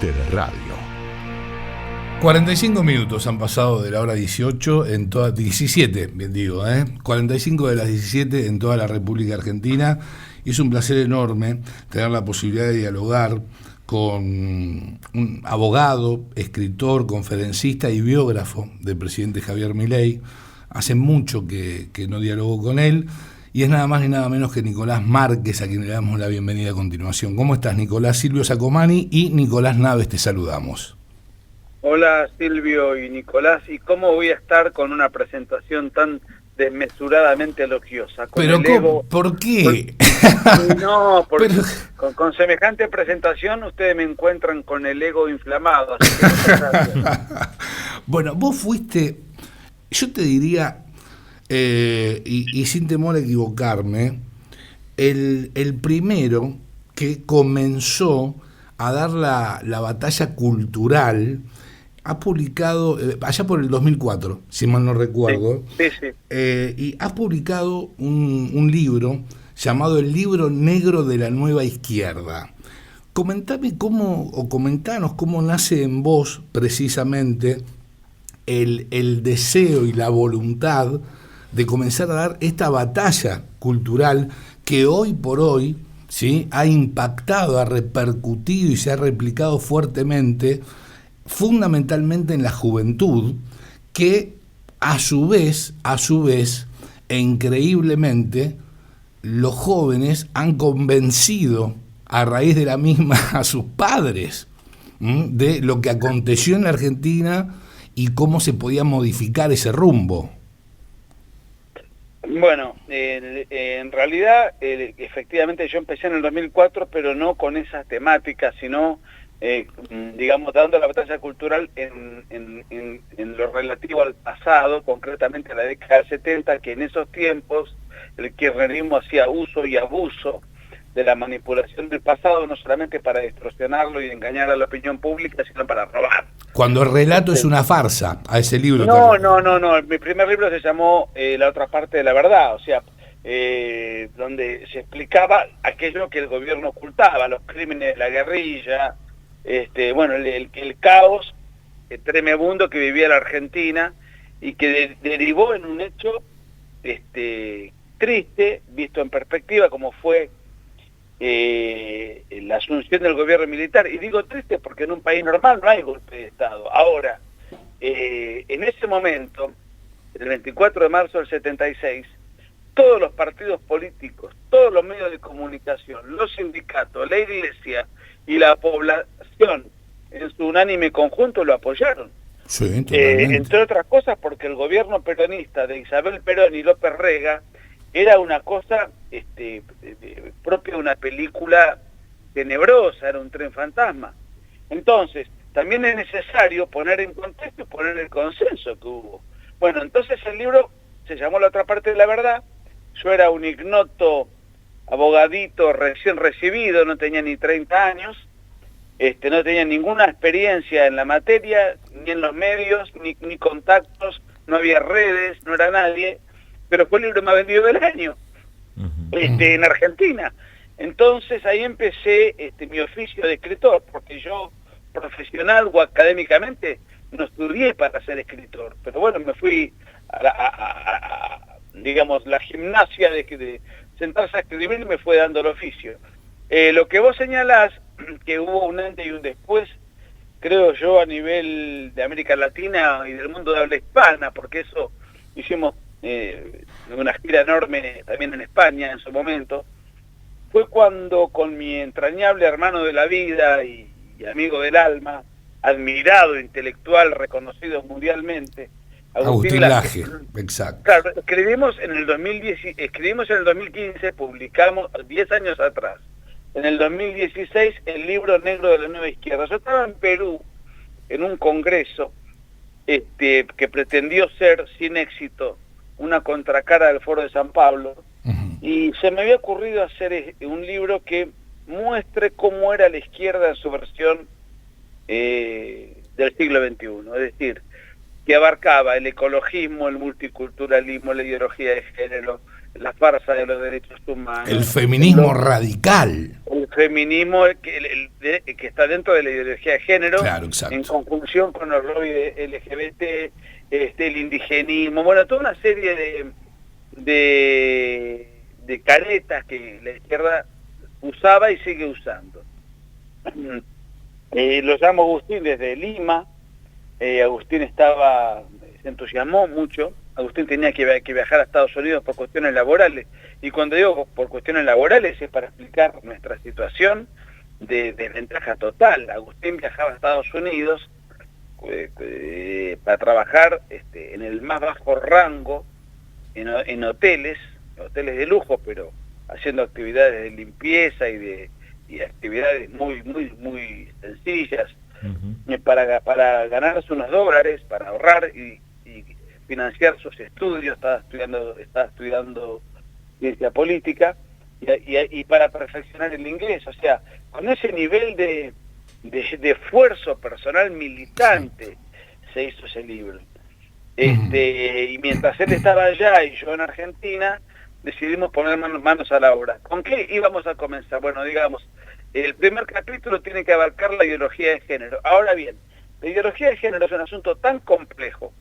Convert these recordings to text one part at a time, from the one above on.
Inter Radio. 45 minutos han pasado de la hora 18 en toda 17, bien digo, 45 de las 17 en toda la República Argentina, y es un placer enorme tener la posibilidad de dialogar con un abogado, escritor, conferencista y biógrafo del presidente Javier Milei. Hace mucho que no dialogo con él, y es nada más ni nada menos que Nicolás Márquez, a quien le damos la bienvenida a continuación. ¿Cómo estás, Nicolás? Silvio Sacomani y Nicolás Naves te saludamos. Hola Silvio y Nicolás, ¿y cómo voy a estar con una presentación tan desmesuradamente elogiosa? Pero ¿cómo? ¿Por qué? No, porque Pero... con semejante presentación ustedes me encuentran con el ego inflamado. Así que muchas gracias. Bueno, vos fuiste, yo te diría, y sin temor a equivocarme, el primero que comenzó a dar la batalla cultural. Has publicado, allá por el 2004, si mal no recuerdo, sí. Y has publicado un libro llamado El Libro Negro de la Nueva Izquierda. Comentanos cómo nace en vos precisamente el deseo y la voluntad de comenzar a dar esta batalla cultural que hoy por hoy, ¿sí?, ha impactado, ha repercutido y se ha replicado fuertemente, fundamentalmente en la juventud, que a su vez, e increíblemente, los jóvenes han convencido a raíz de la misma a sus padres de lo que aconteció en la Argentina y cómo se podía modificar ese rumbo. Bueno, en realidad, efectivamente yo empecé en el 2004, pero no con esas temáticas, sino digamos, dando la batalla cultural en lo relativo al pasado, concretamente a la década del 70, que en esos tiempos el kirchnerismo hacía uso y abuso de la manipulación del pasado, no solamente para distorsionarlo y engañar a la opinión pública, sino para robar. Cuando el relato es una farsa, a ese libro. No, mi primer libro se llamó La otra parte de la verdad, o sea, donde se explicaba aquello que el gobierno ocultaba, los crímenes de la guerrilla, bueno, el caos tremebundo que vivía la Argentina y que derivó en un hecho triste, visto en perspectiva, como fue la asunción del gobierno militar. Y digo triste porque en un país normal no hay golpe de Estado. Ahora, en ese momento, el 24 de marzo del 76, todos los partidos políticos, todos los medios de comunicación, los sindicatos, la iglesia y la población en su unánime conjunto lo apoyaron. Sí, entre otras cosas porque el gobierno peronista de Isabel Perón y López Rega era una cosa propia de una película tenebrosa, era un tren fantasma. Entonces, también es necesario poner en contexto y poner el consenso que hubo. Bueno, entonces el libro se llamó La otra parte de la verdad. Yo era un ignoto abogadito recién recibido, no tenía ni 30 años, no tenía ninguna experiencia en la materia, ni en los medios, ni contactos, no había redes, no era nadie, pero fue el libro más vendido del año, en Argentina. Entonces ahí empecé mi oficio de escritor, porque yo profesional o académicamente no estudié para ser escritor, pero bueno, me fui digamos, la gimnasia de sentarse a escribir y me fue dando el oficio. Lo que vos señalás, que hubo un antes y un después, creo yo, a nivel de América Latina y del mundo de habla hispana, porque eso hicimos una gira enorme también en España en su momento, fue cuando con mi entrañable hermano de la vida y amigo del alma, admirado intelectual, reconocido mundialmente, Agustín Laje, exacto. Claro, escribimos en el 2015, publicamos 10 años atrás. En el 2016, el libro negro de la nueva izquierda. Yo estaba en Perú, en un congreso, que pretendió ser, sin éxito, una contracara del Foro de San Pablo, y se me había ocurrido hacer un libro que muestre cómo era la izquierda en su versión del siglo XXI, es decir, que abarcaba el ecologismo, el multiculturalismo, la ideología de género, la farsa de los derechos humanos. El feminismo radical. El feminismo que está dentro de la ideología de género, claro, exacto, en conjunción con los lobbies LGBT, el indigenismo, bueno, toda una serie de caretas que la izquierda usaba y sigue usando. Lo llamo Agustín desde Lima. Agustín se entusiasmó mucho. Agustín tenía que viajar a Estados Unidos por cuestiones laborales, y cuando digo por cuestiones laborales es para explicar nuestra situación de desventaja total. Agustín viajaba a Estados Unidos para trabajar en el más bajo rango, en hoteles de lujo, pero haciendo actividades de limpieza y actividades muy sencillas, para ganarse unos dólares, para ahorrar y financiar sus estudios. Estaba estudiando ciencia política y para perfeccionar el inglés. O sea, con ese nivel de esfuerzo personal militante se hizo ese libro. Y mientras él estaba allá y yo en Argentina, decidimos poner manos a la obra. ¿Con qué íbamos a comenzar? Bueno, digamos, el primer capítulo tiene que abarcar la ideología de género. Ahora bien, la ideología de género es un asunto tan complejo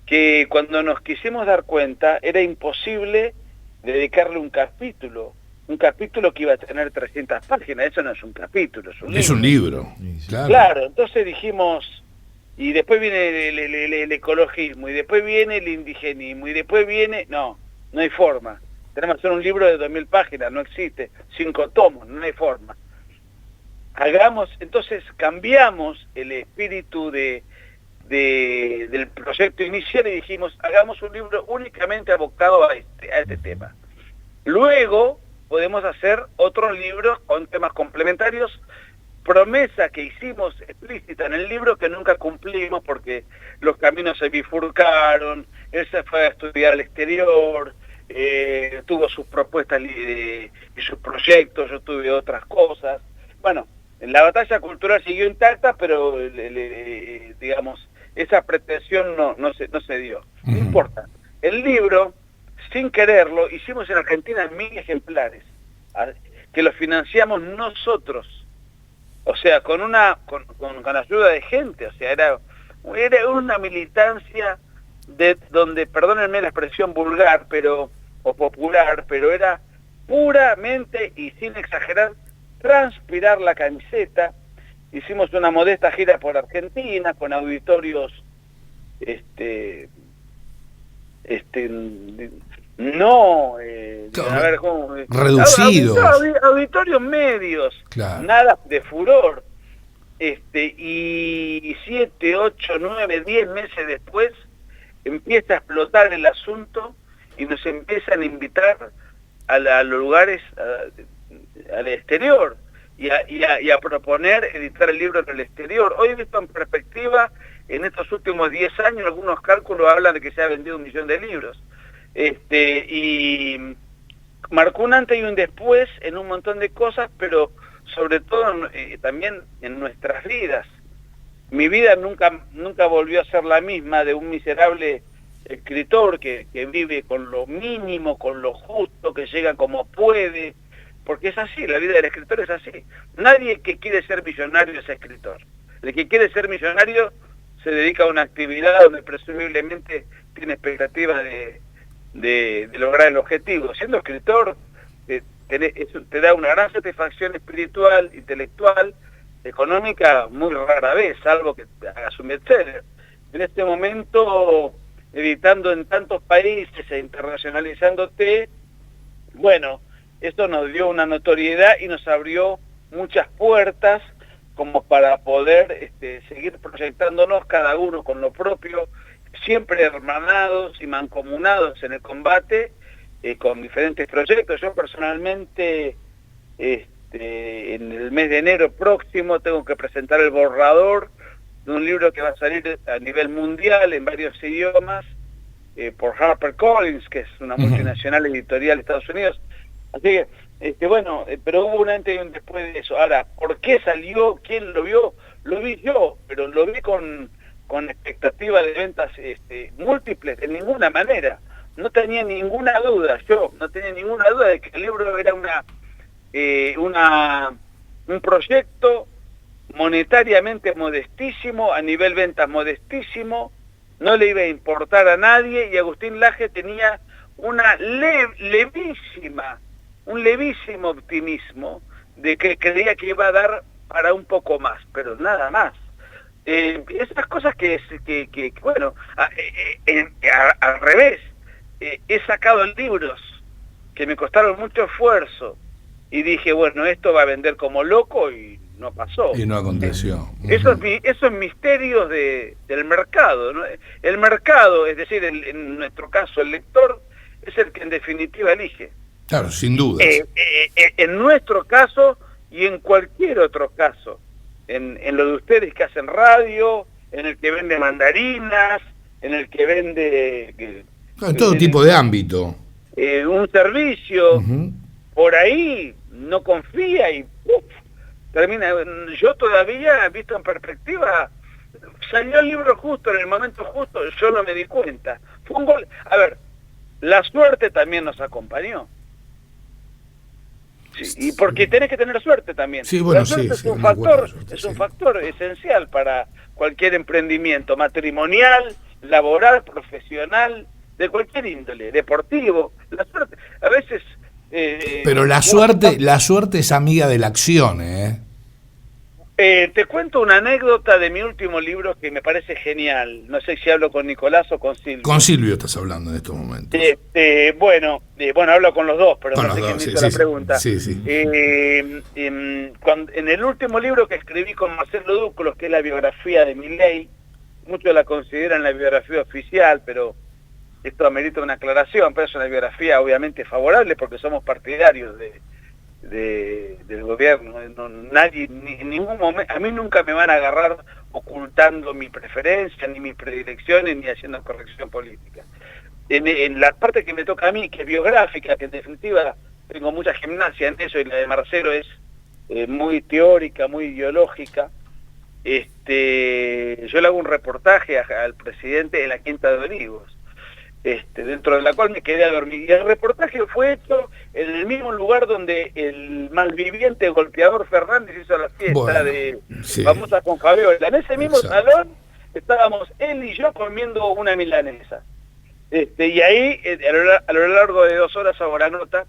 que cuando nos quisimos dar cuenta era imposible dedicarle un capítulo que iba a tener 300 páginas. Eso no es un capítulo, es un libro. Claro. Claro, entonces dijimos, y después viene el ecologismo, y después viene el indigenismo, y después viene... No hay forma. Tenemos que hacer un libro de 2000 páginas, no existe. 5 tomos, no hay forma. Entonces cambiamos el espíritu del proyecto inicial y dijimos, hagamos un libro únicamente abocado a este tema. Luego podemos hacer otros libros con temas complementarios, promesa que hicimos explícita en el libro que nunca cumplimos porque los caminos se bifurcaron, él se fue a estudiar al exterior, tuvo sus propuestas y sus proyectos, yo tuve otras cosas. Bueno, la batalla cultural siguió intacta, pero digamos, esa pretensión no se dio. No importa. El libro, sin quererlo, hicimos en Argentina 1000 ejemplares, que los financiamos nosotros. O sea, con la ayuda de gente. O sea, era una militancia donde, perdónenme la expresión vulgar, o popular, pero era puramente y sin exagerar transpirar la camiseta. Hicimos una modesta gira por Argentina con auditorios reducidos, auditorios medios, claro. Nada de furor, y 7, 8, 9, 10 meses después empieza a explotar el asunto y nos empiezan a invitar a los lugares al exterior y a proponer editar el libro en el exterior. Hoy, visto en perspectiva, en estos últimos 10 años algunos cálculos hablan de que se ha vendido 1 millón de libros. Y marcó un antes y un después en un montón de cosas, pero sobre todo también en nuestras vidas. Mi vida nunca volvió a ser la misma, de un miserable escritor que vive con lo mínimo, con lo justo, que llega como puede, porque es así, la vida del escritor es así. Nadie que quiere ser millonario es escritor. El que quiere ser millonario se dedica a una actividad donde presumiblemente tiene expectativas de lograr el objetivo. Siendo escritor te da una gran satisfacción espiritual, intelectual, económica, muy rara vez, salvo que hagas un bestseller. En este momento, editando en tantos países e internacionalizándote, bueno, esto nos dio una notoriedad y nos abrió muchas puertas como para poder seguir proyectándonos cada uno con lo propio, siempre hermanados y mancomunados en el combate, con diferentes proyectos. Yo personalmente, en el mes de enero próximo, tengo que presentar el borrador de un libro que va a salir a nivel mundial en varios idiomas, por HarperCollins, que es una multinacional editorial de Estados Unidos. Así que, bueno, pero hubo un antes y un después de eso. Ahora, ¿por qué salió? ¿Quién lo vio? Lo vi yo, pero lo vi con expectativa de ventas múltiples, de ninguna manera. No tenía ninguna duda, yo no tenía ninguna duda de que el libro era un proyecto monetariamente modestísimo, a nivel ventas modestísimo, no le iba a importar a nadie, y Agustín Laje tenía una un levísimo optimismo de que creía que iba a dar para un poco más, pero nada más. Esas cosas que bueno, al revés, he sacado libros que me costaron mucho esfuerzo y dije, bueno, esto va a vender como loco, y no pasó. Y no aconteció. Esos misterios del mercado, ¿no? El mercado, es decir, en nuestro caso el lector, es el que en definitiva elige. Claro, sin dudas. En nuestro caso y en cualquier otro caso, en lo de ustedes que hacen radio, en el que vende mandarinas, en el que vende... En todo tipo de ámbito. Un servicio, por ahí no confía y termina. Yo todavía, visto en perspectiva, salió el libro justo, en el momento justo, yo no me di cuenta. Fue un gol. A ver, la suerte también nos acompañó. Sí, y porque tenés que tener suerte también. Sí, bueno, la suerte es un factor esencial para cualquier emprendimiento matrimonial, laboral, profesional, de cualquier índole, deportivo. La suerte, a veces... pero la suerte es amiga de la acción, te cuento una anécdota de mi último libro que me parece genial. No sé si hablo con Nicolás o con Silvio. Con Silvio estás hablando en estos momentos. Bueno, hablo con los dos, pero con no sé quién me hizo la pregunta. Sí, sí. En el último libro que escribí con Marcelo Dúculos, que es la biografía de Milei, muchos la consideran la biografía oficial, pero esto amerita una aclaración, pero es una biografía obviamente favorable porque somos partidarios del gobierno. Nadie, en ningún momento, a mí nunca me van a agarrar ocultando mi preferencia, ni mis predilecciones, ni haciendo corrección política. En la parte que me toca a mí, que es biográfica, que en definitiva tengo mucha gimnasia en eso, y la de Marcelo es muy teórica, muy ideológica, yo le hago un reportaje al presidente de la Quinta de Olivos, dentro de la cual me quedé a dormir. Y el reportaje fue hecho en el mismo lugar donde el malviviente golpeador Fernández hizo la fiesta famosa con Fabiola. En ese mismo salón estábamos él y yo comiendo una milanesa. Y ahí, a lo largo de 2 horas hago la nota,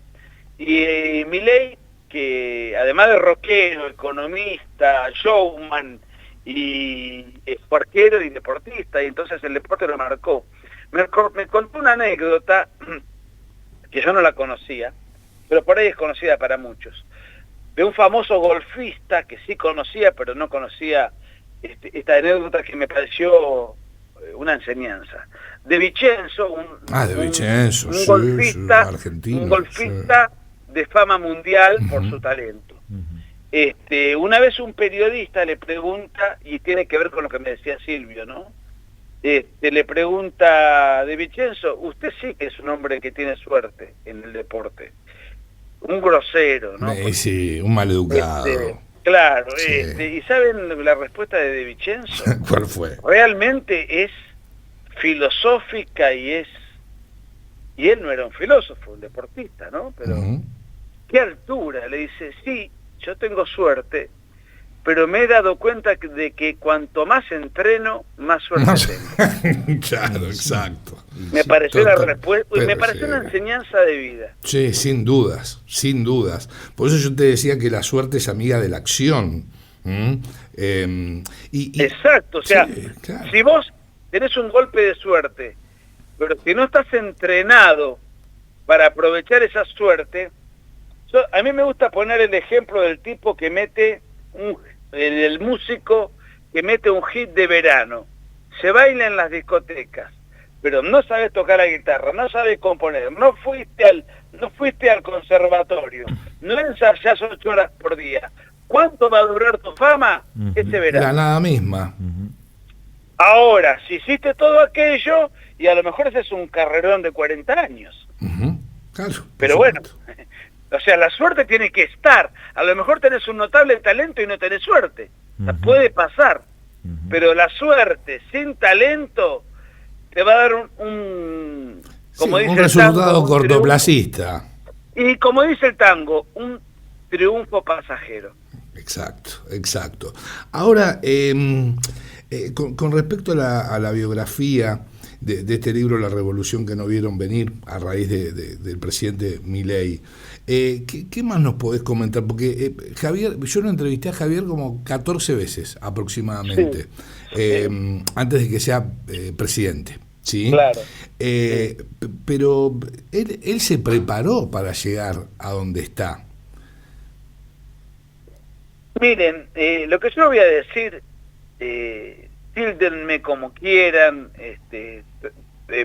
y Milei, que además de rockero, economista, showman, y arquero y deportista, y entonces el deporte lo marcó. Me contó una anécdota que yo no la conocía, pero por ahí es conocida para muchos, de un famoso golfista que sí conocía, pero no conocía esta anécdota que me pareció una enseñanza. De Vicenzo, un golfista, argentino, un golfista de fama mundial por su talento. Una vez un periodista le pregunta, y tiene que ver con lo que me decía Silvio, ¿no? Le pregunta De Vicenzo, usted sí que es un hombre que tiene suerte en el deporte. Un grosero, ¿no? Sí, un maleducado. Claro, sí. ¿Y saben la respuesta de Vicenzo? ¿Cuál fue? Realmente es filosófica y él no era un filósofo, un deportista, ¿no? Pero qué altura, le dice, sí, yo tengo suerte, pero me he dado cuenta de que cuanto más entreno, más suerte tengo. Claro, exacto. Me pareció la respuesta, y me pareció una enseñanza de vida. Sí, sin dudas, sin dudas. Por eso yo te decía que la suerte es amiga de la acción. Exacto, o sea, sí, claro. Si vos tenés un golpe de suerte, pero si no estás entrenado para aprovechar esa suerte, a mí me gusta poner el ejemplo del tipo que mete el músico que mete un hit de verano, se baila en las discotecas, pero no sabes tocar la guitarra, no sabes componer, no fuiste al conservatorio, no ensayás 8 horas por día. ¿Cuánto va a durar tu fama este verano? La nada misma. Ahora, si hiciste todo aquello, y a lo mejor ese es un carrerón de 40 años. Claro, pero bueno, o sea, la suerte tiene que estar. A lo mejor tenés un notable talento y no tenés suerte. O sea, puede pasar. Pero la suerte sin talento te va a dar un resultado cortoplacista. Y como dice el tango, triunfo pasajero. Exacto, exacto. Ahora, con respecto a la biografía de este libro, La Revolución que no vieron venir, a raíz del presidente Milei, ¿qué más nos podés comentar? Porque Javier, yo lo entrevisté a Javier como 14 veces aproximadamente, Sí. antes de que sea presidente. ¿Sí? Claro. Sí. Pero él se preparó para llegar a donde está. Miren, lo que yo voy a decir, tíldenme como quieran,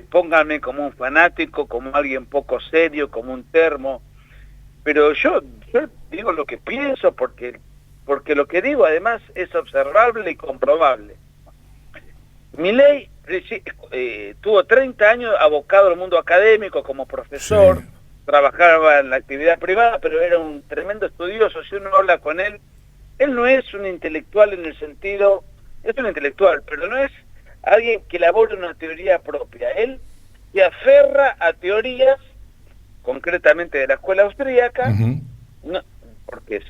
pónganme como un fanático, como alguien poco serio, como un termo, pero yo digo lo que pienso porque lo que digo además es observable y comprobable. Milei tuvo 30 años abocado al mundo académico como profesor, Sí. trabajaba en la actividad privada, pero era un tremendo estudioso. Si uno habla con él no es un intelectual en el sentido, es un intelectual, pero no es alguien que elabore una teoría propia. Él se aferra a teorías, concretamente de la escuela austríaca, Uh-huh. no, porque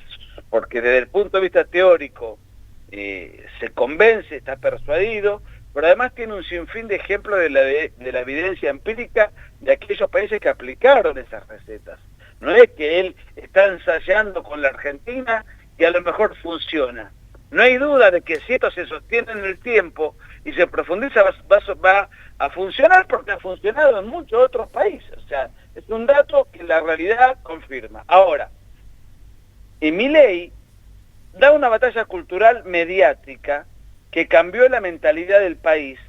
desde el punto de vista teórico se convence, está persuadido, pero además tiene un sinfín de ejemplos de la evidencia empírica de aquellos países que aplicaron esas recetas. No es que él está ensayando con la Argentina y a lo mejor funciona. No hay duda de que si esto se sostiene en el tiempo y se profundiza va a funcionar, porque ha funcionado en muchos otros países. O sea, es un dato que la realidad confirma. Ahora, Milei da una batalla cultural mediática que cambió la mentalidad del país,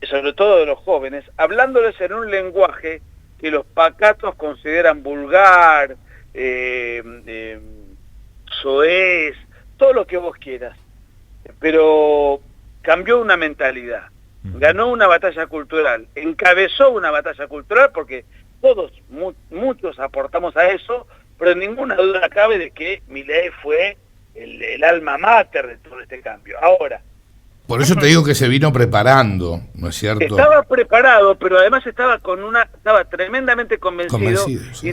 sobre todo de los jóvenes, hablándoles en un lenguaje que los pacatos consideran vulgar, soez, todo lo que vos quieras, pero cambió una mentalidad, ganó una batalla cultural, encabezó una batalla cultural, porque todos, muchos aportamos a eso, pero ninguna duda cabe de que Milei fue el alma mater de todo este cambio. Ahora, Por eso te digo que se vino preparando, ¿no es cierto? estaba preparado, pero además estaba tremendamente convencido, Convencido, sí.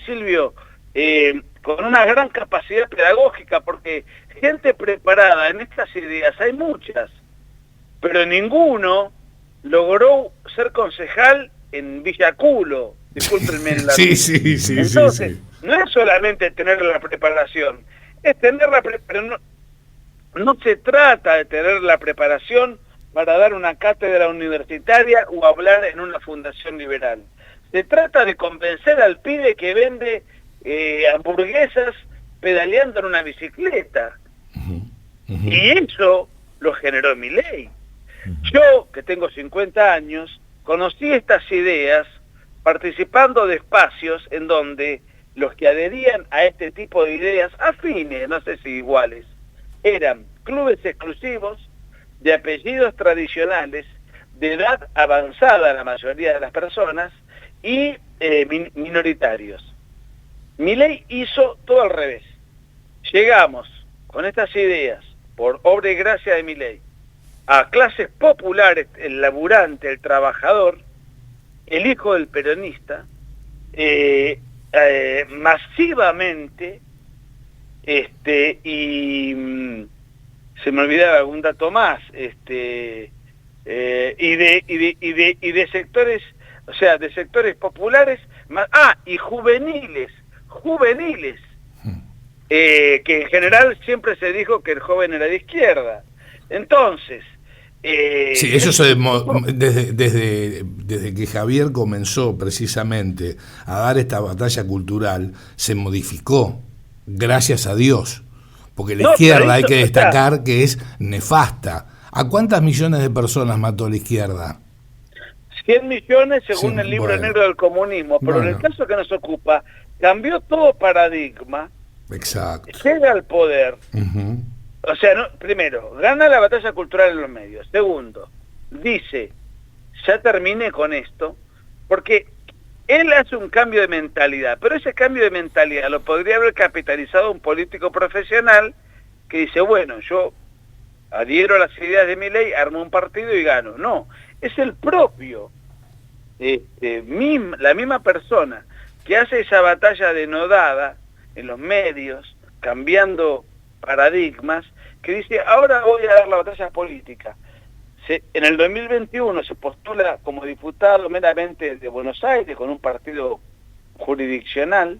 Silvio, con una gran capacidad pedagógica, porque gente preparada en estas ideas hay muchas, pero ninguno logró ser concejal en Villaculo, discúlpenme la... Sí, sí, sí, Entonces, sí. no es solamente tener la preparación, es tener la preparación. No se trata de tener la preparación para dar una cátedra universitaria o hablar en una fundación liberal. Se trata de convencer al pibe que vende hamburguesas pedaleando en una bicicleta. Uh-huh. Uh-huh. Y eso lo generó Milei. Yo, que tengo 50 años, conocí estas ideas participando de espacios en donde los que adherían a este tipo de ideas, afines, no sé si iguales, eran clubes exclusivos, de apellidos tradicionales, de edad avanzada la mayoría de las personas, y minoritarios. Milei hizo todo al revés. Llegamos con estas ideas, por obra y gracia de Milei, a clases populares, el laburante, el trabajador, el hijo del peronista, masivamente, y se me olvidaba algún dato más, y de sectores, o sea, de sectores populares, y juveniles, que en general siempre se dijo que el joven era de izquierda. Entonces, sí, eso desde que Javier comenzó precisamente a dar esta batalla cultural, se modificó, gracias a Dios, porque la izquierda hay que destacar que es nefasta. ¿A cuántas millones de personas mató la izquierda? 100 millones según Sí, el libro bueno. negro del comunismo, pero en el caso que nos ocupa, cambió todo paradigma, Exacto. llega al poder. Uh-huh. O sea, primero, gana la batalla cultural en los medios. Segundo, dice, ya terminé con esto, porque él hace un cambio de mentalidad, pero ese cambio de mentalidad lo podría haber capitalizado un político profesional que dice, bueno, yo adhiero a las ideas de Milei, armo un partido y gano. No, es el propio, la misma persona que hace esa batalla denodada en los medios, cambiando paradigmas, que dice, ahora voy a dar la batalla política. En el 2021 se postula como diputado meramente de Buenos Aires con un partido jurisdiccional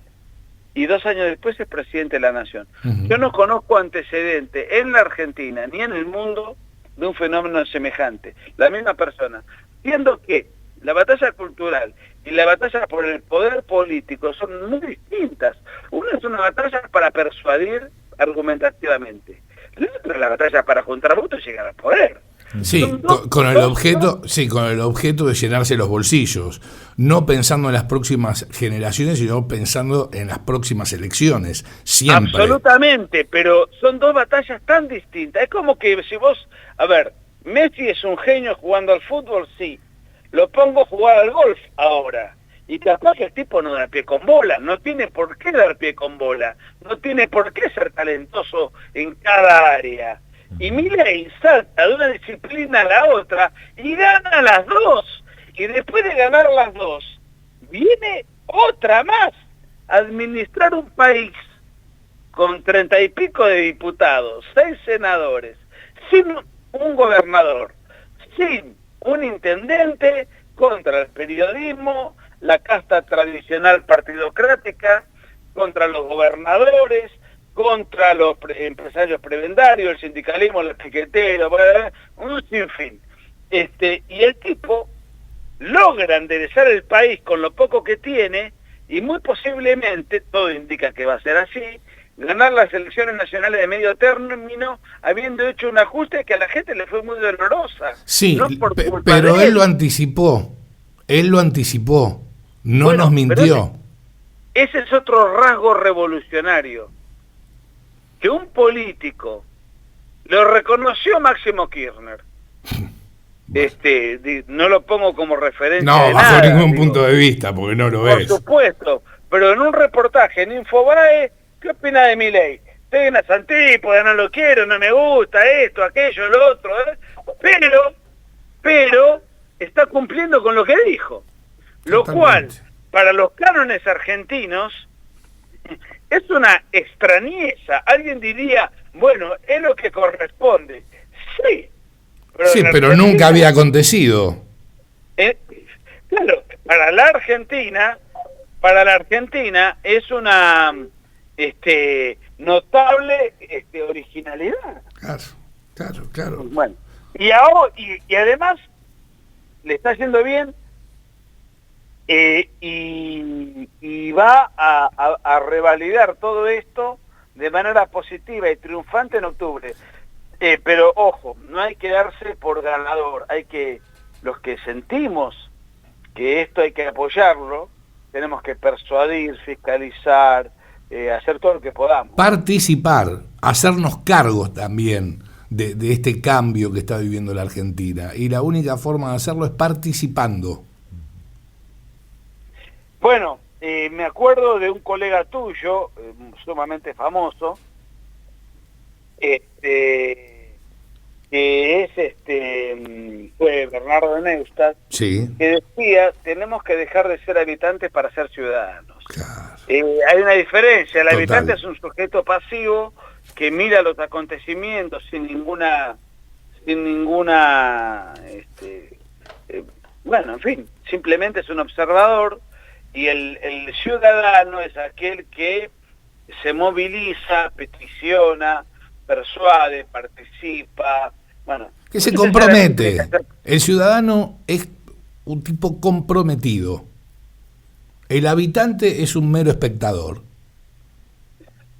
y 2 años después es presidente de la Nación. Yo no conozco antecedente en la Argentina ni en el mundo de un fenómeno semejante. La misma persona. Siendo que la batalla cultural y la batalla por el poder político son muy distintas. Una es una batalla para persuadir argumentativamente. La otra es la batalla para juntar votos y llegar al poder. Sí, con el objeto de llenarse los bolsillos, no pensando en las próximas generaciones, sino pensando en las próximas elecciones, siempre. Absolutamente, pero son dos batallas tan distintas. Es como que si vos, a ver, Messi es un genio jugando al fútbol, sí, lo pongo a jugar al golf ahora, y capaz que el tipo no da pie con bola, no tiene por qué dar pie con bola, no tiene por qué ser talentoso en cada área. Y Milei salta de una disciplina a la otra y gana las dos. Y después de ganar las dos, viene otra más. Administrar un país con 30 y pico de diputados, 6 senadores, sin un gobernador, sin un intendente, contra el periodismo, la casta tradicional partidocrática, contra los gobernadores, contra los empresarios prebendarios, el sindicalismo, los piqueteros, un sinfín. Y el tipo logra enderezar el país con lo poco que tiene y muy posiblemente, todo indica que va a ser así, ganar las elecciones nacionales de medio término habiendo hecho un ajuste que a la gente le fue muy dolorosa. Sí, no pero él lo anticipó, no bueno, nos mintió. Ese es otro rasgo revolucionario. Que un político lo reconoció Máximo Kirchner. No lo pongo como referencia. No, bajo ningún punto de vista, porque no lo es. Por supuesto, pero en un reportaje en Infobae, ¿qué opina de Milei? Estoy en las antípodas, no lo quiero, no me gusta, esto, aquello, lo otro, pero está cumpliendo con lo que dijo. Lo cual, para los cánones argentinos, es una extrañeza. Alguien diría, bueno, es lo que corresponde. Sí, pero nunca había acontecido. Claro, para la Argentina es una notable originalidad. Claro. Bueno, y ahora, y además le está yendo bien. Y va a revalidar todo esto de manera positiva y triunfante en octubre. Pero ojo, no hay que darse por ganador, los que sentimos que esto hay que apoyarlo, tenemos que persuadir, fiscalizar, hacer todo lo que podamos. Participar, hacernos cargos también de este cambio que está viviendo la Argentina. Y la única forma de hacerlo es participando. Bueno, me acuerdo de un colega tuyo, sumamente famoso, que fue Bernardo Neustadt, sí, que decía, tenemos que dejar de ser habitantes para ser ciudadanos. Claro. Hay una diferencia, el Total. habitante es un sujeto pasivo que mira los acontecimientos sin ninguna bueno, en fin, simplemente es un observador. Y el ciudadano es aquel que se moviliza, peticiona, persuade, participa, bueno. Que se compromete. El ciudadano es un tipo comprometido. El habitante es un mero espectador.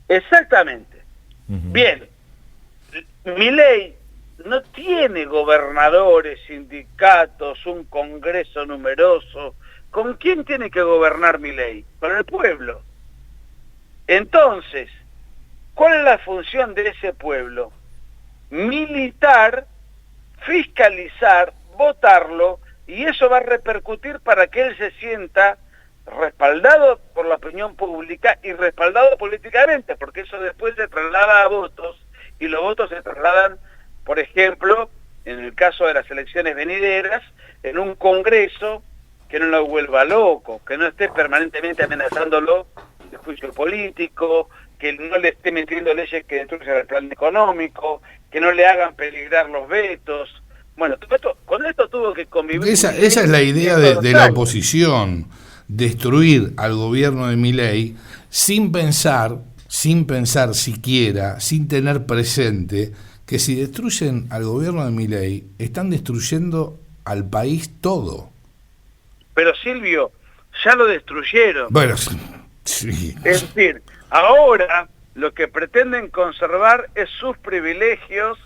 Exactamente. Bien, Milei no tiene gobernadores, sindicatos, un congreso numeroso. ¿Con quién tiene que gobernar Milei? Con el pueblo. Entonces, ¿cuál es la función de ese pueblo? Militar, fiscalizar, votarlo, y eso va a repercutir para que él se sienta respaldado por la opinión pública y respaldado políticamente, porque eso después se traslada a votos, y los votos se trasladan, por ejemplo, en el caso de las elecciones venideras, en un congreso que no lo vuelva loco, que no esté permanentemente amenazándolo de juicio político, que no le esté metiendo leyes que destruyan el plan económico, que no le hagan peligrar los vetos. Bueno, con esto tuvo que convivir. Esa es la idea de la oposición, destruir al gobierno de Milei sin pensar siquiera, sin tener presente que si destruyen al gobierno de Milei, están destruyendo al país todo. Pero Silvio, ya lo destruyeron. Bueno, sí. Es decir, ahora lo que pretenden conservar es sus privilegios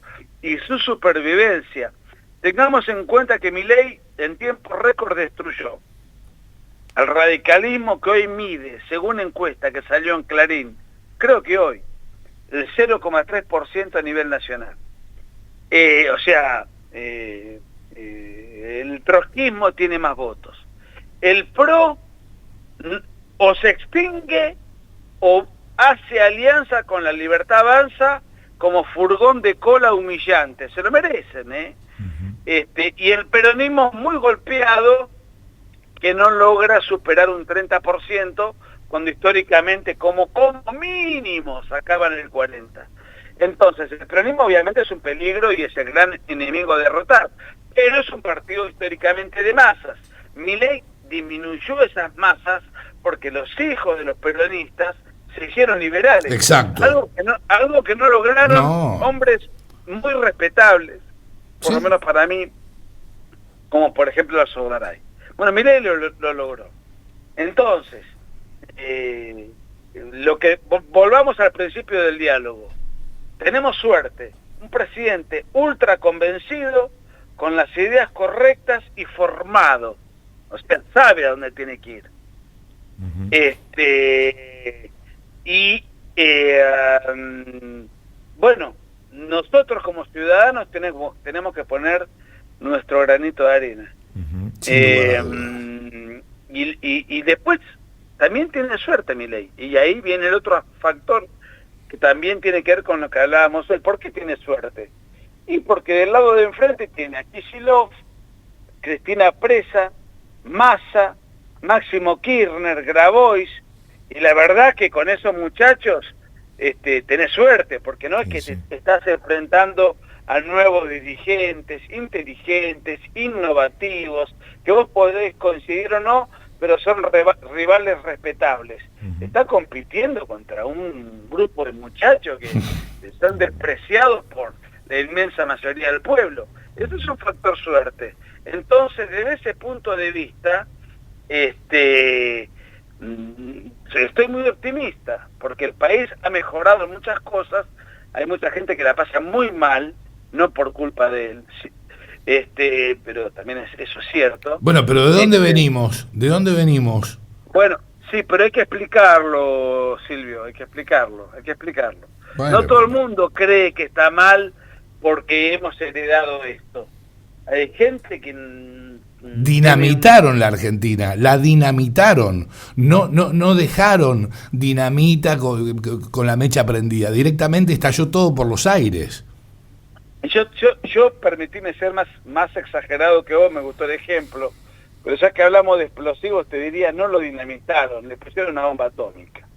y su supervivencia. Tengamos en cuenta que Milei en tiempo récord destruyó al radicalismo que hoy mide, según encuesta que salió en Clarín, creo que hoy, el 0,3% a nivel nacional. El trotskismo tiene más votos. El PRO o se extingue o hace alianza con la Libertad Avanza como furgón de cola humillante. Se lo merecen, ¿eh? Y el peronismo muy golpeado, que no logra superar un 30%, cuando históricamente como mínimo sacaban el 40%. Entonces, el peronismo obviamente es un peligro y es el gran enemigo a derrotar, pero es un partido históricamente de masas. Milei disminuyó esas masas porque los hijos de los peronistas se hicieron liberales. Exacto. Algo que no lograron hombres muy respetables, por lo menos para mí, como por ejemplo Sogaray. Bueno, Milei lo logró. Entonces, volvamos al principio del diálogo. Tenemos suerte, un presidente ultra convencido, con las ideas correctas y formado. O sea, sabe a dónde tiene que ir. Bueno, nosotros como ciudadanos tenemos que poner nuestro granito de arena. Y después también tiene suerte Milei, y ahí viene el otro factor que también tiene que ver con lo que hablábamos hoy. ¿Por qué tiene suerte? Y porque del lado de enfrente tiene a Kicillof, Cristina Presa, Massa, Máximo Kirchner, Grabois, y la verdad que con esos muchachos tenés suerte, porque no es que te estás enfrentando a nuevos dirigentes, inteligentes, innovativos, que vos podés coincidir o no, pero son rivales respetables. Está compitiendo contra un grupo de muchachos que son despreciados por la inmensa mayoría del pueblo. Eso es un factor suerte. Entonces, desde ese punto de vista, estoy muy optimista, porque el país ha mejorado en muchas cosas. Hay mucha gente que la pasa muy mal, no por culpa de él, pero también eso es cierto. Bueno, pero ¿de dónde venimos? ¿De dónde venimos? Bueno, sí, pero hay que explicarlo, Silvio, hay que explicarlo. Bueno, no todo el mundo cree que está mal porque hemos heredado esto. Hay gente que dinamitaron la Argentina, la dinamitaron, no dejaron dinamita con la mecha prendida, directamente estalló todo por los aires. Yo permitíme ser más exagerado que vos, me gustó el ejemplo, pero ya que hablamos de explosivos te diría, no lo dinamitaron, le pusieron una bomba atómica.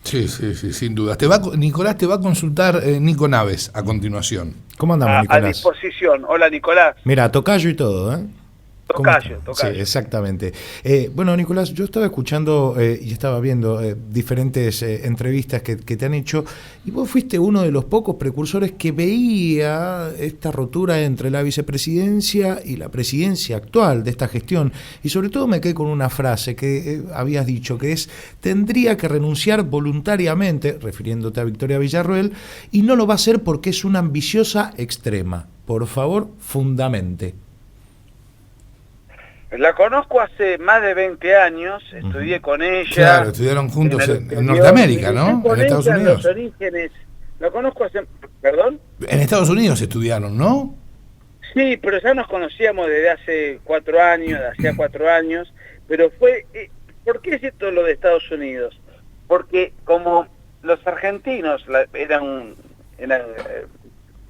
Sí, sin duda. Nicolás te va a consultar Nico Naves a continuación. ¿Cómo andamos, Nicolás? A disposición. Hola, Nicolás. Mira, tocayo y todo, ¿eh? Tocayo. Sí, exactamente. Bueno, Nicolás, yo estaba escuchando y estaba viendo diferentes entrevistas que te han hecho, y vos fuiste uno de los pocos precursores que veía esta rotura entre la vicepresidencia y la presidencia actual de esta gestión, y sobre todo me quedé con una frase que habías dicho, que es: tendría que renunciar voluntariamente, refiriéndote a Victoria Villarroel, y no lo va a hacer porque es una ambiciosa extrema. Por favor, fundamente. La conozco hace más de 20 años, estudié con ella. Claro, estudiaron juntos en Norteamérica, ¿no? En Estados Unidos. Los orígenes. La conozco hace... ¿Perdón? En Estados Unidos estudiaron, ¿no? Sí, pero ya nos conocíamos desde hace 4 años, pero fue... ¿Por qué es esto lo de Estados Unidos? Porque como los argentinos eran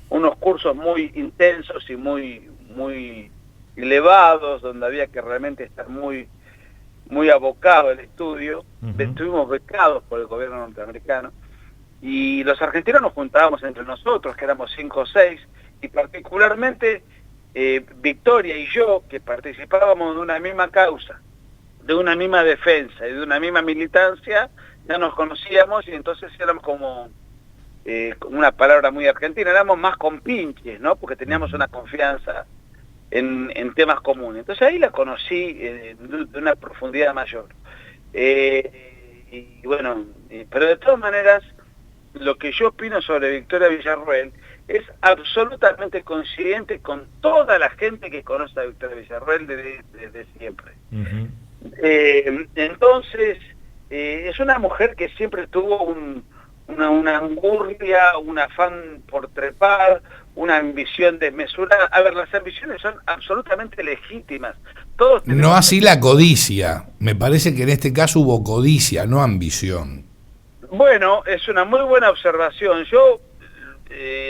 unos cursos muy intensos y muy elevados, donde había que realmente estar muy abocado al estudio. Estuvimos becados por el gobierno norteamericano, y los argentinos nos juntábamos entre nosotros, que éramos 5 o 6, y particularmente Victoria y yo, que participábamos de una misma causa, de una misma defensa y de una misma militancia, ya nos conocíamos, y entonces éramos como una palabra muy argentina, éramos más compinches, ¿no? Porque teníamos una confianza en temas comunes. Entonces ahí la conocí de una profundidad mayor. Y bueno, pero de todas maneras, lo que yo opino sobre Victoria Villarruel es absolutamente coincidente con toda la gente que conoce a Victoria Villarruel desde siempre. Entonces, es una mujer que siempre tuvo una angurria, un afán por trepar, una ambición desmesurada. A ver, las ambiciones son absolutamente legítimas. Todos tenemos... No así la codicia. Me parece que en este caso hubo codicia, no ambición. Bueno, es una muy buena observación. Yo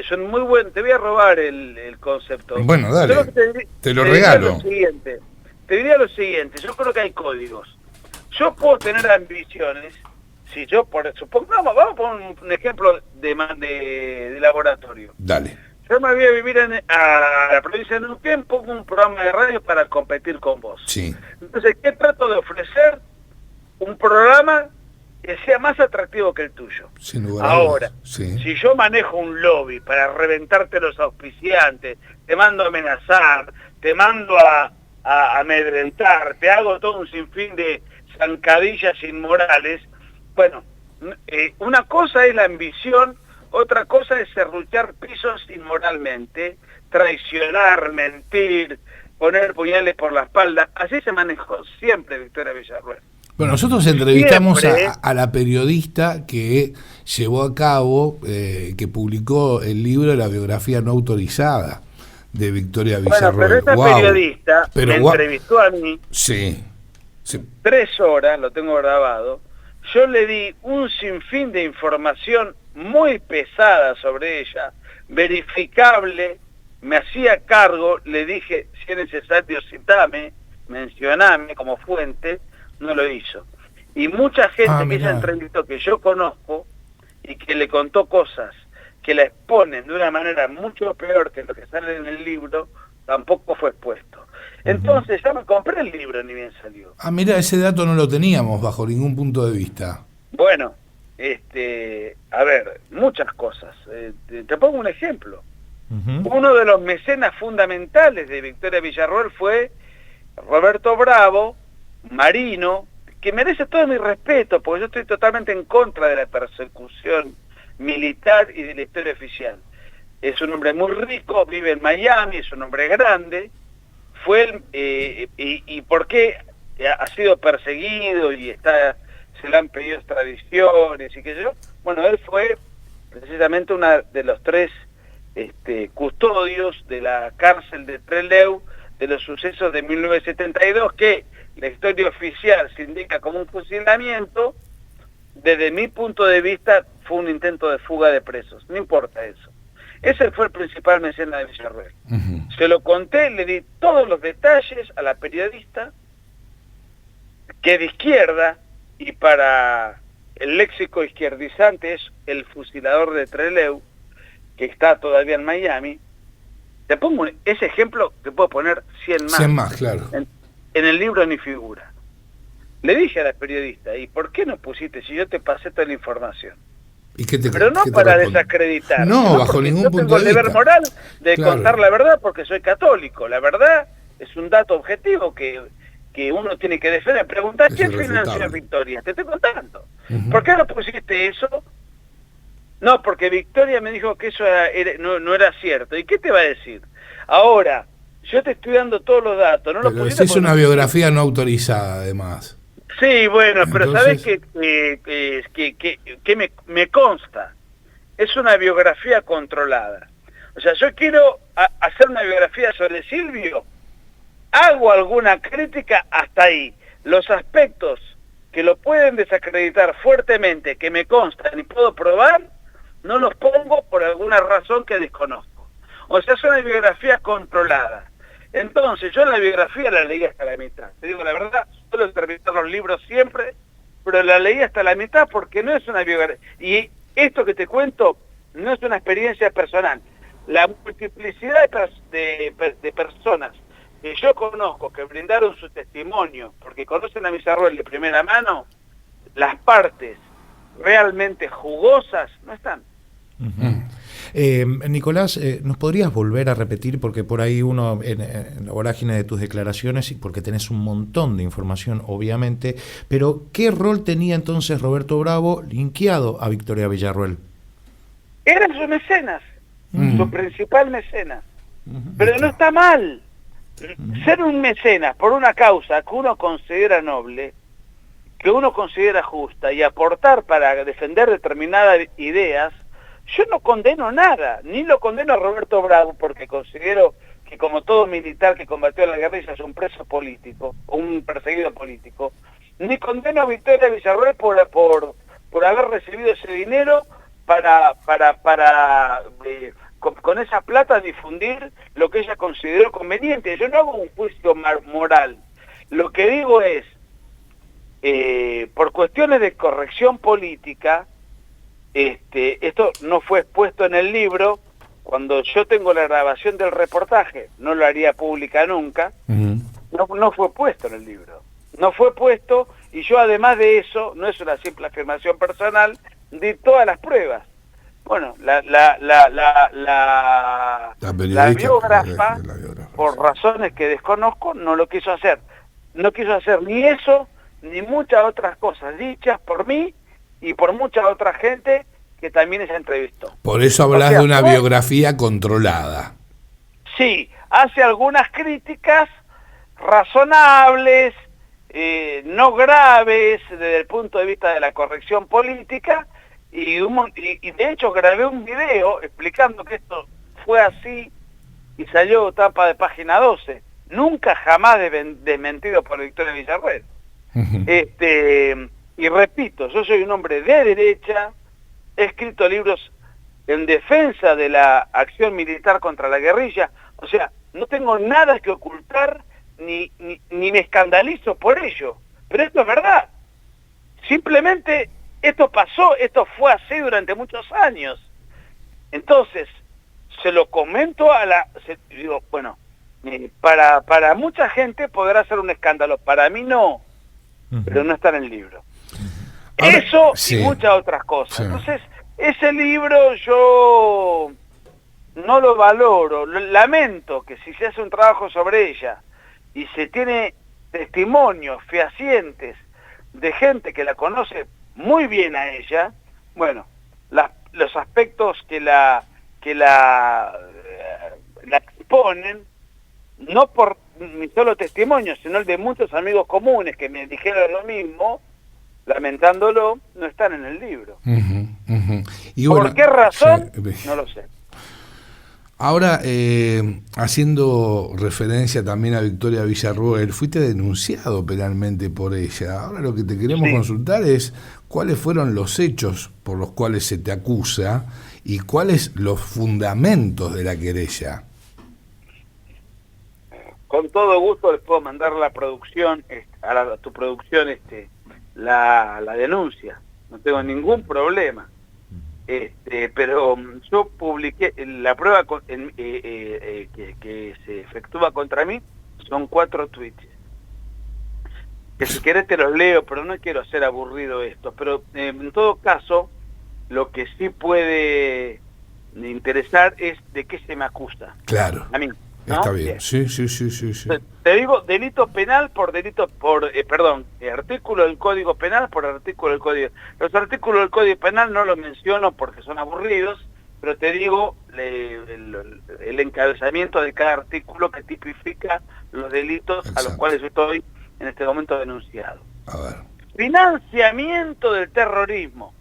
son muy buen. Te voy a robar el concepto. Bueno, dale. Te lo regalo. Te diría lo siguiente. Yo creo que hay códigos. Yo puedo tener ambiciones. Si yo, supongamos, vamos a poner un ejemplo de laboratorio. Dale. Yo me voy a vivir a la provincia de Neuquén, pongo un programa de radio para competir con vos. Sí. Entonces, ¿qué trato de ofrecer? Un programa que sea más atractivo que el tuyo. Sin lugar a Ahora, dudas. Sí. Si yo manejo un lobby para reventarte los auspiciantes, te mando a amenazar, te mando a amedrentar, te hago todo un sinfín de zancadillas inmorales, bueno, una cosa es la ambición, otra cosa es serruchar pisos inmoralmente, traicionar, mentir, poner puñales por la espalda. Así se manejó siempre Victoria Villarruel. Bueno, nosotros entrevistamos a la periodista que llevó a cabo, que publicó el libro La biografía no autorizada de Victoria Villarruel. Bueno, pero esta periodista me entrevistó a mí. Sí. 3 horas, lo tengo grabado. Yo le di un sinfín de información muy pesada sobre ella, verificable, me hacía cargo, le dije, si es necesario citame, mencioname como fuente, no lo hizo. Y mucha gente que ella entrevistó, que yo conozco, y que le contó cosas que la exponen de una manera mucho peor que lo que sale en el libro, tampoco fue expuesto. Entonces ya me compré el libro, ni bien salió. Ah, mira, ese dato no lo teníamos bajo ningún punto de vista. Bueno, a ver, muchas cosas. Te pongo un ejemplo. Uno de los mecenas fundamentales de Victoria Villarruel fue Roberto Bravo, marino, que merece todo mi respeto, porque yo estoy totalmente en contra de la persecución militar y de la historia oficial. Es un hombre muy rico, vive en Miami, es un hombre grande, y por qué ha sido perseguido y se le han pedido extradiciones y qué sé yo. Bueno, él fue precisamente uno de los 3 custodios de la cárcel de Trelew de los sucesos de 1972, que la historia oficial se indica como un fusilamiento. Desde mi punto de vista fue un intento de fuga de presos, no importa eso. Ese fue el principal mecenas de Villarruel. Se lo conté, le di todos los detalles a la periodista, que de izquierda, y para el léxico izquierdizante es el fusilador de Trelew, que está todavía en Miami. Te pongo ese ejemplo, te puedo poner 100 más. 100 más, claro. En el libro ni figura. Le dije a la periodista, ¿y por qué no pusiste si yo te pasé toda la información? ¿Y qué Pero no para desacreditar. No, bajo ningún punto de vista. Yo tengo el deber moral de Claro. contar la verdad porque soy católico. La verdad es un dato objetivo que uno tiene que defender. Preguntar, ¿quién financió Victoria? Te estoy contando. ¿Por qué no pusiste eso? No, porque Victoria me dijo que eso no era cierto. ¿Y qué te va a decir? Ahora, yo te estoy dando todos los datos. No pero esa es una biografía no autorizada, además. Sí, bueno, pero Entonces... ¿sabes qué me consta? Es una biografía controlada. O sea, yo quiero hacer una biografía sobre Silvio, hago alguna crítica hasta ahí. Los aspectos que lo pueden desacreditar fuertemente, que me constan y puedo probar, no los pongo por alguna razón que desconozco. O sea, es una biografía controlada. Entonces, yo la biografía la leí hasta la mitad. Te digo la verdad, suelo terminar los libros siempre, pero la leí hasta la mitad porque no es una biografía. Y esto que te cuento no es una experiencia personal. La multiplicidad de personas que yo conozco, que brindaron su testimonio, porque conocen a Villarroel de primera mano, las partes realmente jugosas no están. Nicolás, ¿nos podrías volver a repetir, porque por ahí uno en la vorágine de tus declaraciones, y porque tenés un montón de información obviamente, pero qué rol tenía entonces Roberto Bravo linkeado a Victoria Villarroel? Era su mecenas, su principal mecenas, pero no está mal. Ser un mecenas por una causa que uno considera noble, que uno considera justa, y aportar para defender determinadas ideas, yo no condeno nada, ni lo condeno a Roberto Bravo, porque considero que como todo militar que combatió la guerrilla es un preso político, un perseguido político, ni condeno a Victoria Villarroel por haber recibido ese dinero para con esa plata difundir lo que ella consideró conveniente. Yo no hago un juicio moral. Lo que digo es, por cuestiones de corrección política, esto no fue expuesto en el libro. Cuando yo tengo la grabación del reportaje, no lo haría pública nunca, no fue puesto en el libro. No fue puesto, y yo además de eso, no es una simple afirmación personal, di todas las pruebas. Bueno, la biógrafa, por razones que desconozco, no lo quiso hacer. No quiso hacer ni eso, ni muchas otras cosas dichas por mí y por mucha otra gente que también se entrevistó. Por eso hablas de una biografía controlada. Sí, hace algunas críticas razonables, no graves desde el punto de vista de la corrección política, y de hecho grabé un video explicando que esto fue así y salió tapa de página 12. Nunca jamás desmentido por Victoria Villarroel. Y repito, yo soy un hombre de derecha, he escrito libros en defensa de la acción militar contra la guerrilla, o sea, no tengo nada que ocultar ni me escandalizo por ello, pero esto es verdad. Simplemente esto pasó, esto fue así durante muchos años. Entonces, se lo comento digo, bueno, para mucha gente podrá ser un escándalo, para mí no, pero no está en el libro. Ahora, eso sí, y muchas otras cosas. Sí. Entonces, ese libro yo no lo valoro, lamento que si se hace un trabajo sobre ella y se tiene testimonios fehacientes de gente que la conoce muy bien a ella, bueno, los aspectos que la exponen, no por mi solo testimonio, sino el de muchos amigos comunes que me dijeron lo mismo, lamentándolo, no están en el libro. Y bueno, ¿por qué razón? Sí. No lo sé. Ahora, haciendo referencia también a Victoria Villarroel, fuiste denunciado penalmente por ella. Ahora lo que te queremos consultar es cuáles fueron los hechos por los cuales se te acusa y cuáles los fundamentos de la querella. Con todo gusto les puedo mandar la producción, a tu producción, la denuncia. No tengo ningún problema. Pero yo publiqué la prueba que se efectúa contra mí, son 4 tweets. Que si querés te los leo, pero no quiero hacer aburrido esto. Pero en todo caso, lo que sí puede interesar es de qué se me acusa. Claro. A mí. ¿No? Está bien. Sí. Te digo, delito penal artículo del Código Penal por artículo del Código. Los artículos del Código Penal no los menciono porque son aburridos, pero te digo el encabezamiento de cada artículo que tipifica los delitos a los cuales yo estoy en este momento denunciado. A ver. Financiamiento del terrorismo.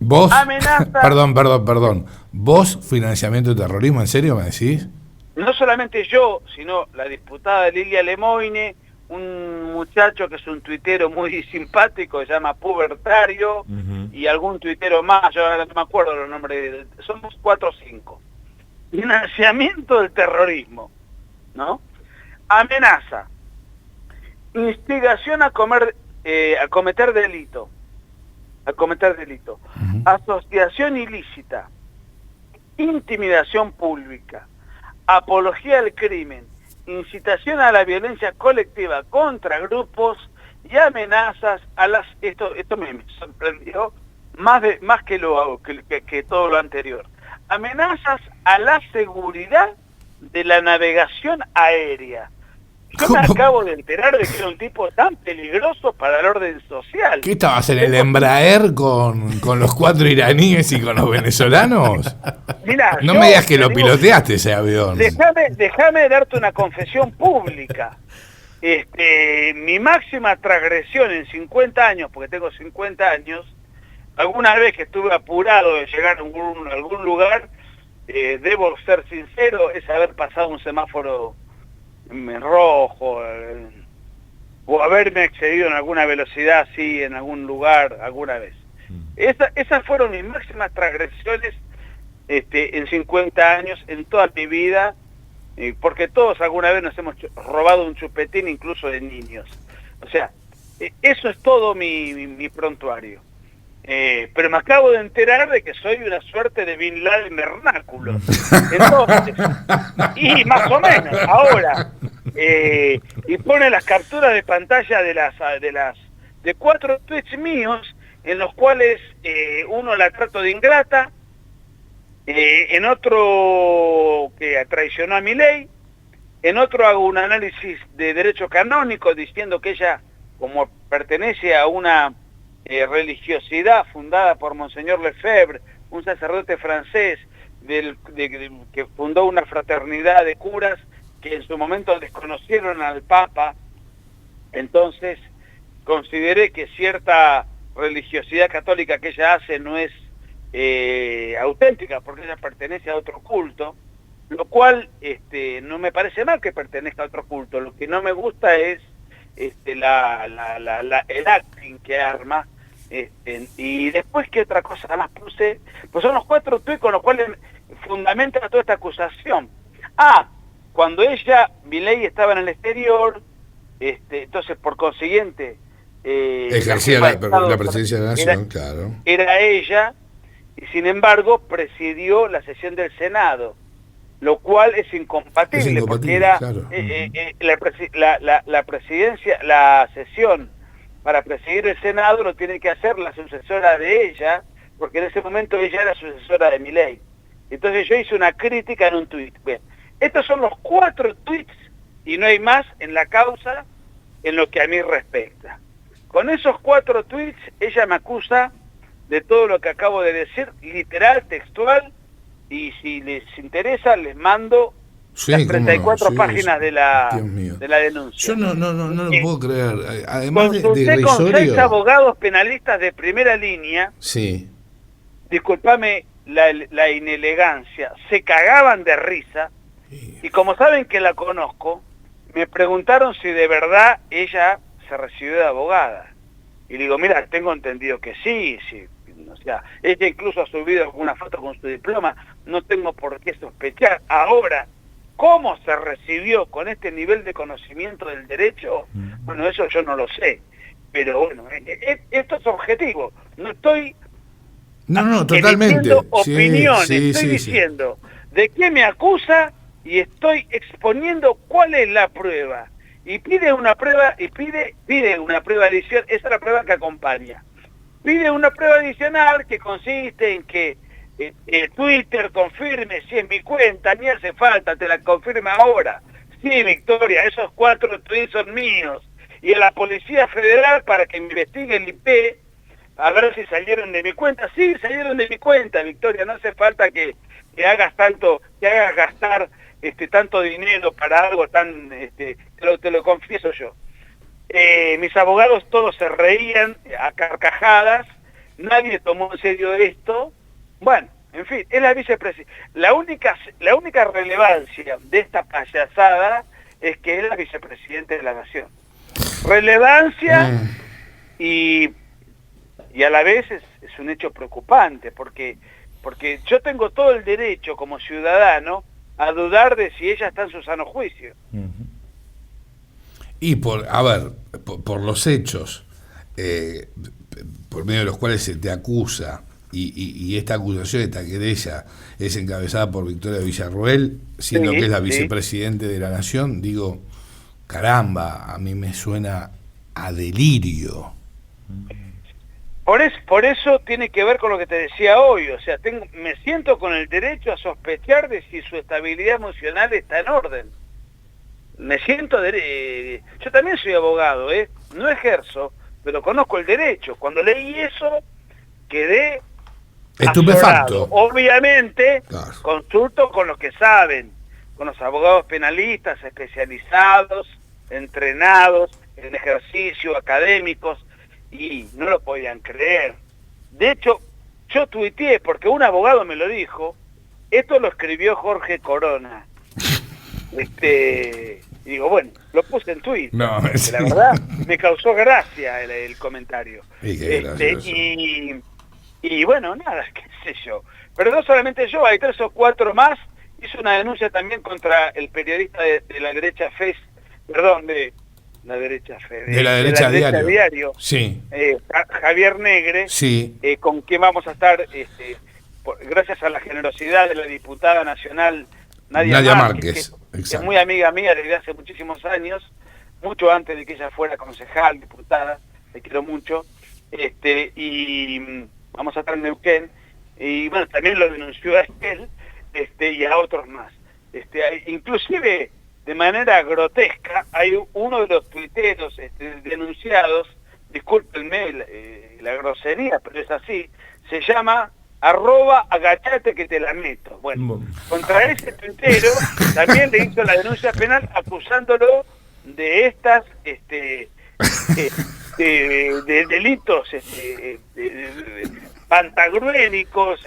¿Vos? Amenaza. Perdón. ¿Vos financiamiento de terrorismo? ¿En serio me decís? No solamente yo, sino la diputada Lilia Lemoine, un muchacho que es un tuitero muy simpático, se llama Pubertario, y algún tuitero más, yo ahora no me acuerdo los nombres, somos 4 o 5. Financiamiento del terrorismo, ¿no? amenaza, instigación a cometer delito, asociación ilícita, intimidación pública, apología al crimen, incitación a la violencia colectiva contra grupos y amenazas a las... Esto me sorprendió más que todo lo anterior. Amenazas a la seguridad de la navegación aérea. Yo me acabo de enterar de que era un tipo tan peligroso para el orden social. ¿Qué estabas en el Embraer con los 4 iraníes y con los venezolanos? Mirá, no me digas que lo piloteaste ese avión. Déjame darte una confesión pública. Mi máxima transgresión en 50 años, porque tengo 50 años, alguna vez que estuve apurado de llegar a algún lugar, debo ser sincero, es haber pasado un semáforo en rojo, o haberme excedido en alguna velocidad así en algún lugar alguna vez. Esas fueron mis máximas transgresiones en 50 años, en toda mi vida, porque todos alguna vez nos hemos robado un chupetín, incluso de niños. O sea, eso es todo mi prontuario. Pero me acabo de enterar de que soy una suerte de Bin Laden vernáculo. Entonces, y más o menos, ahora, y pone las capturas de pantalla de 4 tweets míos, en los cuales uno la trato de ingrata, en otro que traicionó a Milei, en otro hago un análisis de derecho canónico diciendo que ella, como pertenece a una religiosidad fundada por Monseñor Lefebvre, un sacerdote francés que fundó una fraternidad de curas que en su momento desconocieron al Papa, entonces consideré que cierta religiosidad católica que ella hace no es auténtica, porque ella pertenece a otro culto, lo cual no me parece mal que pertenezca a otro culto. Lo que no me gusta es el acting que arma. Y después, ¿qué otra cosa más puse? Pues son los 4 tuits con los cuales fundamenta toda esta acusación. Cuando Milei estaba en el exterior, entonces por consiguiente ejercía la presidencia de la nación, claro. Era ella, y sin embargo presidió la sesión del Senado, lo cual es incompatible porque era claro. La presidencia, la sesión para presidir el Senado lo tiene que hacer la sucesora de ella, porque en ese momento ella era sucesora de Milei. Entonces yo hice una crítica en un tuit. Bien, estos son los 4 tuits y no hay más en la causa en lo que a mí respecta. Con esos 4 tuits ella me acusa de todo lo que acabo de decir, literal, textual, y si les interesa les mando las 34 páginas de la denuncia. Yo no lo puedo creer. Además de irrisorio, con 6 abogados penalistas de primera línea. Sí. Disculpame la inelegancia. Se cagaban de risa. Y como saben que la conozco, me preguntaron si de verdad ella se recibió de abogada. Y digo, mira, tengo entendido que sí. O sea, ella incluso ha subido alguna foto con su diploma. No tengo por qué sospechar. Ahora, ¿cómo se recibió con este nivel de conocimiento del derecho? Bueno, eso yo no lo sé. Pero bueno, esto es objetivo. No estoy totalmente opiniones, estoy diciendo de qué me acusa y estoy exponiendo cuál es la prueba. Y pide una prueba, pide una prueba adicional, esa es la prueba que acompaña. Pide una prueba adicional que consiste en que Twitter confirme si es mi cuenta, ni hace falta, te la confirma ahora. Sí, Victoria, esos 4 tweets son míos. Y a la Policía Federal para que me investigue el IP, a ver si salieron de mi cuenta. Sí, salieron de mi cuenta, Victoria, no hace falta que hagas gastar tanto dinero para algo tan, te lo confieso yo. Mis abogados todos se reían a carcajadas, nadie tomó en serio esto. Bueno, en fin, es la vicepresidenta. La única relevancia de esta payasada es que es la vicepresidenta de la Nación. Relevancia y a la vez es un hecho preocupante, porque yo tengo todo el derecho como ciudadano a dudar de si ella está en su sano juicio. Y por los hechos por medio de los cuales se te acusa, y esta acusación, esta querella, es encabezada por Victoria Villarroel, siendo que es la vicepresidente de la Nación, digo, caramba, a mí me suena a delirio. Por eso tiene que ver con lo que te decía hoy, o sea, me siento con el derecho a sospechar de si su estabilidad emocional está en orden. Me siento yo también soy abogado, no ejerzo, pero conozco el derecho. Cuando leí eso, quedé estupefacto. azorado. Obviamente, claro, consulto con los que saben, con los abogados penalistas especializados, entrenados en ejercicio, académicos, y no lo podían creer. De hecho, yo tuiteé, porque un abogado me lo dijo, esto lo escribió Jorge Corona. Y digo, bueno, lo puse en Twitter. No, sí. La verdad, me causó gracia el comentario. Y bueno, nada, qué sé yo. Pero no solamente yo, hay 3 o 4 más. Hizo una denuncia también contra el periodista de la derecha FES, perdón, de la derecha FES, de la derecha diario, sí. Javier Negre, sí. Con quien vamos a estar, gracias a la generosidad de la diputada nacional Nadia Márquez, que es muy amiga mía desde hace muchísimos años, mucho antes de que ella fuera concejal, diputada, le quiero mucho, y vamos a estar en Neuquén, y bueno, también lo denunció a él, y a otros más. Inclusive, de manera grotesca, hay uno de los tuiteros denunciados, discúlpenme la grosería, pero es así, se llama @agachate que te la meto. Bueno, contra ese tuitero también le hizo la denuncia penal acusándolo de estas de delitos pantagruélicos,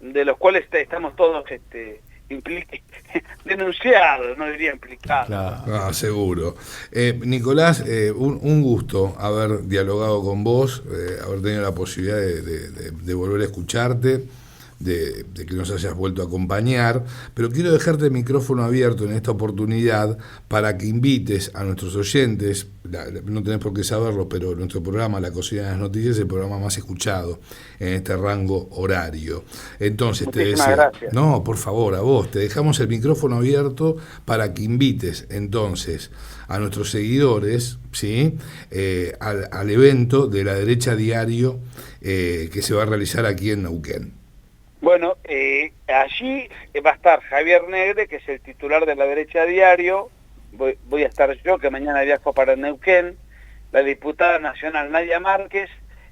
de los cuales estamos todos denunciados, no diría implicados. Claro. Seguro. Nicolás, un gusto haber dialogado con vos, haber tenido la posibilidad de volver a escucharte, de que nos hayas vuelto a acompañar, pero quiero dejarte el micrófono abierto en esta oportunidad para que invites a nuestros oyentes, no tenés por qué saberlo, pero nuestro programa, La Cocina de las Noticias, es el programa más escuchado en este rango horario. Entonces gracias. No, por favor, a vos, te dejamos el micrófono abierto para que invites entonces a nuestros seguidores, ¿sí? Al evento de La Derecha Diario que se va a realizar aquí en Neuquén. Bueno, allí va a estar Javier Negre, que es el titular de La Derecha Diario, voy a estar yo, que mañana viajo para Neuquén, la diputada nacional Nadia Márquez,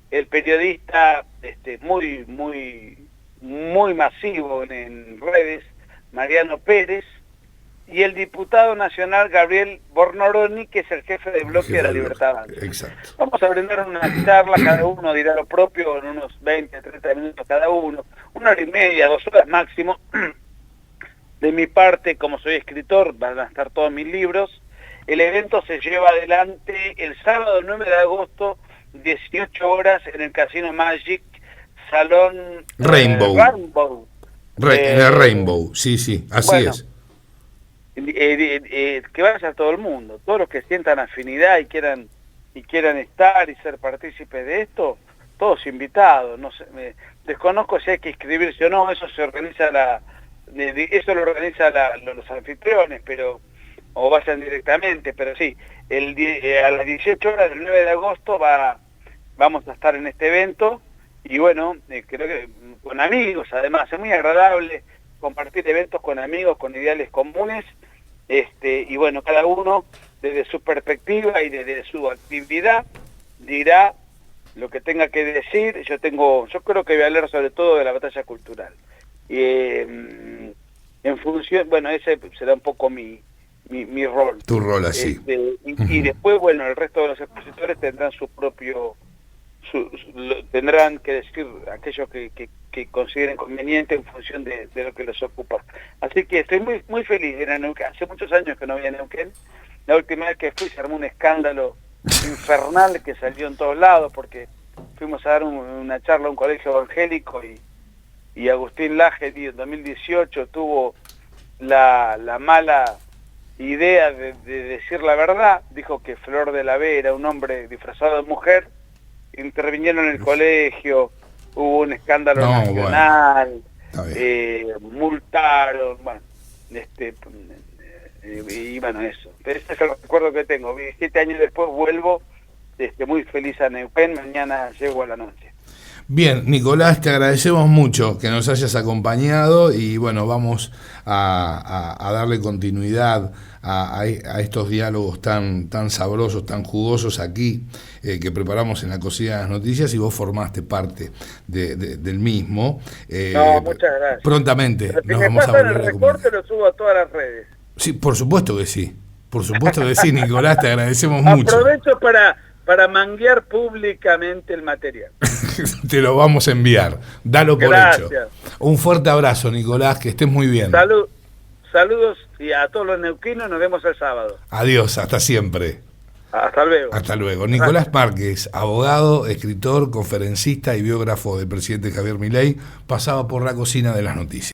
el periodista muy masivo en redes, Mariano Pérez, y el diputado nacional Gabriel Bornoroni, que es el jefe de bloque de La Libertad Avanza. Exacto. Vamos a brindar una charla, cada uno dirá lo propio en unos 20, 30 minutos cada uno, 1 hora y media, 2 horas máximo. De mi parte, como soy escritor, van a estar todos mis libros. El evento se lleva adelante el sábado 9 de agosto, 18 horas, en el Casino Magic, Salón Rainbow. Rainbow, sí, así es. Que vaya todo el mundo, todos los que sientan afinidad y quieran estar y ser partícipes de esto, todos invitados. No sé, desconozco si hay que inscribirse o no, eso se organiza eso lo organizan los anfitriones, o vayan directamente, pero sí, a las 18 horas del 9 de agosto vamos a estar en este evento, y bueno, creo que con amigos, además, es muy agradable compartir eventos con amigos, con ideales comunes, y bueno, cada uno desde su perspectiva y desde su actividad dirá lo que tenga que decir. Yo creo que voy a hablar sobre todo de la batalla cultural. Y en función, bueno, ese será un poco mi rol. Tu rol así. Y después, bueno, el resto de los expositores tendrán su propio... tendrán que decir aquello que consideren conveniente en función de lo que les ocupa. Así que estoy muy feliz de ir a Neuquén. Hace muchos años que no voy a Neuquén. La última vez que fui se armó un escándalo infernal que salió en todos lados, porque fuimos a dar una charla a un colegio evangélico y Agustín Laje en 2018 tuvo la mala idea de decir la verdad, dijo que Flor de la B era un hombre disfrazado de mujer, intervinieron en el colegio, hubo un escándalo nacional, multaron, bueno, y bueno, eso. Pero ese es el recuerdo que tengo. 7 años después vuelvo muy feliz a Neuquén, mañana llego a la noche. Bien, Nicolás, te agradecemos mucho que nos hayas acompañado y bueno, vamos a darle continuidad a estos diálogos tan sabrosos, tan jugosos aquí que preparamos en la Cocina de las Noticias, y vos formaste parte del mismo. No, muchas gracias. Prontamente pero si nos me vamos a pasan volver el a comunicar. recorte, lo subo a todas las redes. Sí, por supuesto que sí. Por supuesto que sí, Nicolás, te agradecemos mucho. Aprovecho para manguear públicamente el material. Te lo vamos a enviar. Dalo por Gracias. hecho. Un fuerte abrazo, Nicolás, que estés muy bien. Saludos y a todos los neuquinos, nos vemos el sábado. Adiós, hasta siempre. Hasta luego. Hasta luego. Nicolás Márquez, abogado, escritor, conferencista y biógrafo del presidente Javier Milei, pasaba por la Cocina de las Noticias.